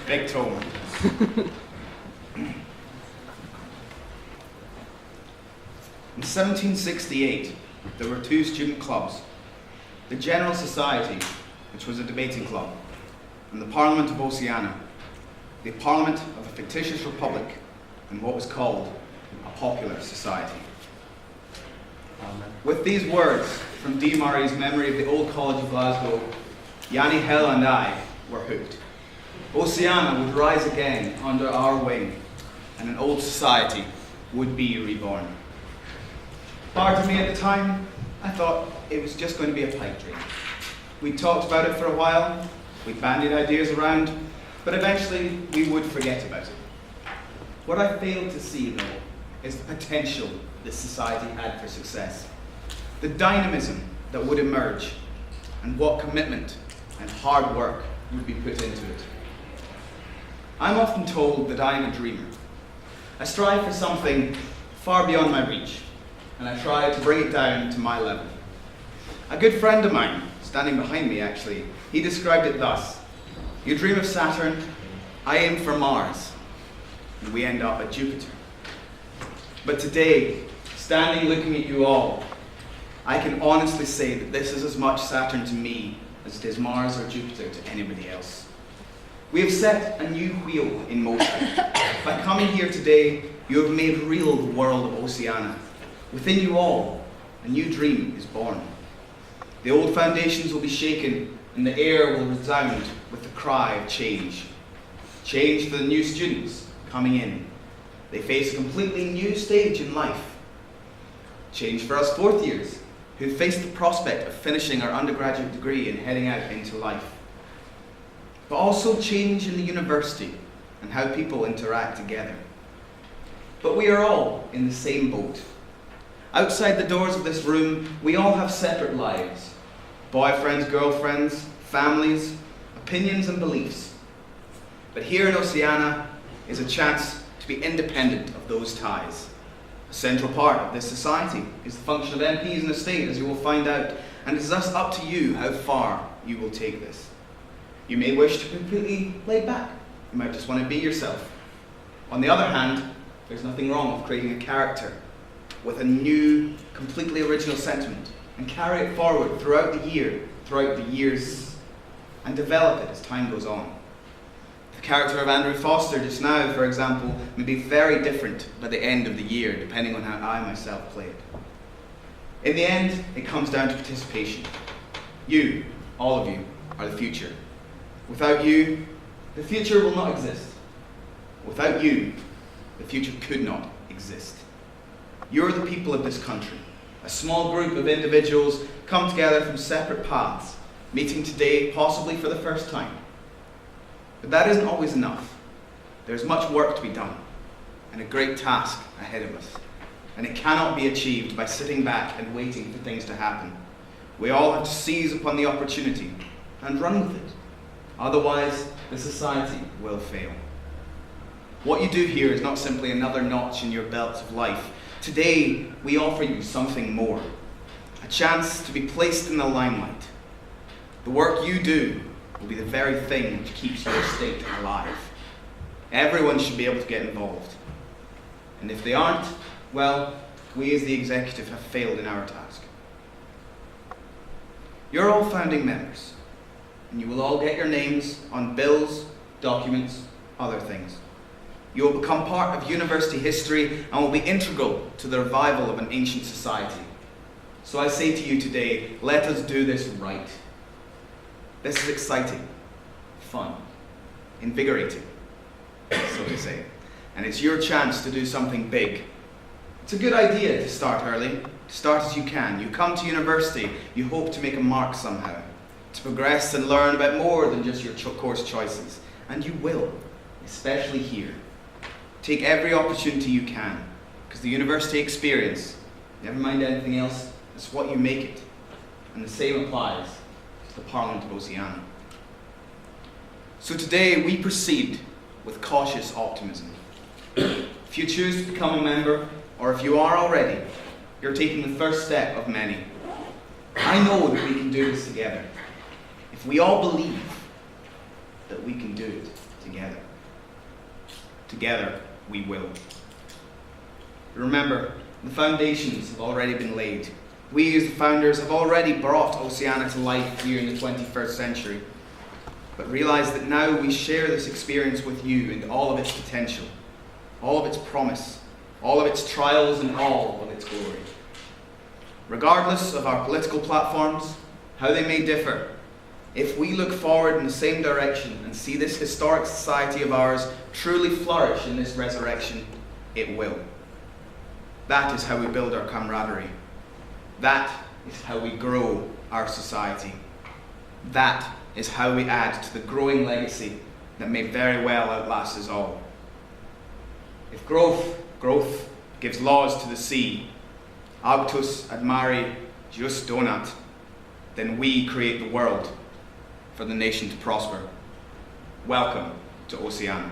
Big tone. In 1768, there were two student clubs, the General Society, which was a debating club, and the Parliament of Oceana, the Parliament of a fictitious republic in what was called a popular society. With these words from D. Murray's Memory of the Old College of Glasgow, Yanni, Hell and I were hooked. Oceana would rise again under our wing, and an old society would be reborn. Part of me at the time, I thought it was just going to be a pipe dream. We talked about it for a while, we bandied ideas around, but eventually we would forget about it. What I failed to see, though, is the potential this society had for success, the dynamism that would emerge, and what commitment and hard work would be put into it. I'm often told that I am a dreamer. I strive for something far beyond my reach, and I try to bring it down to my level. A good friend of mine, standing behind me actually, he described it thus: you dream of Saturn, I aim for Mars, and we end up at Jupiter. But today, standing looking at you all, I can honestly say that this is as much Saturn to me as it is Mars or Jupiter to anybody else. We have set a new wheel in motion. By coming here today, you have made real the world of Oceana. Within you all, a new dream is born. The old foundations will be shaken, and the air will resound with the cry of change. Change for the new students coming in. They face a completely new stage in life. Change for us fourth years, who face the prospect of finishing our undergraduate degree and heading out into life. But also change in the university and how people interact together. But we are all in the same boat. Outside the doors of this room, we all have separate lives. Boyfriends, girlfriends, families, opinions and beliefs. But here in Oceana is a chance to be independent of those ties. A central part of this society is the function of MPs in the state, as you will find out, and it is thus up to you how far you will take this. You may wish to completely lay back. You might just want to be yourself. On the other hand, there's nothing wrong with creating a character with a new, completely original sentiment, and carry it forward throughout the years, and develop it as time goes on. The character of Andrew Foster just now, for example, may be very different by the end of the year, depending on how I myself play it. In the end, it comes down to participation. You, all of you, are the future. Without you, the future will not exist. Without you, the future could not exist. You're the people of this country. A small group of individuals come together from separate paths, meeting today possibly for the first time. But that isn't always enough. There's much work to be done, and a great task ahead of us. And it cannot be achieved by sitting back and waiting for things to happen. We all have to seize upon the opportunity and run with it. Otherwise, the society will fail. What you do here is not simply another notch in your belt of life. Today, we offer you something more, a chance to be placed in the limelight. The work you do will be the very thing which keeps your state alive. Everyone should be able to get involved. And if they aren't, well, we as the executive have failed in our task. You're all founding members, and you will all get your names on bills, documents, other things. You will become part of university history and will be integral to the revival of an ancient society. So I say to you today, let us do this right. This is exciting, fun, invigorating, so to say. And it's your chance to do something big. It's a good idea to start early, to start as you can. You come to university, you hope to make a mark somehow, to progress and learn about more than just your course choices. And you will, especially here. Take every opportunity you can, because the university experience, never mind anything else, is what you make it. And the same applies to the Parliament of Oceana. So today we proceed with cautious optimism. If you choose to become a member, or if you are already, you're taking the first step of many. I know that we can do this together. If we all believe, that we can do it together. Together, we will. Remember, the foundations have already been laid. We, as the founders, have already brought Oceana to life here in the 21st century. But realize that now we share this experience with you and all of its potential, all of its promise, all of its trials and all of its glory. Regardless of our political platforms, how they may differ, if we look forward in the same direction and see this historic society of ours truly flourish in this resurrection, it will. That is how we build our camaraderie. That is how we grow our society. That is how we add to the growing legacy that may very well outlast us all. If growth gives laws to the sea, auctus ad mare jus donat, then we create the world for the nation to prosper. Welcome to Oceana.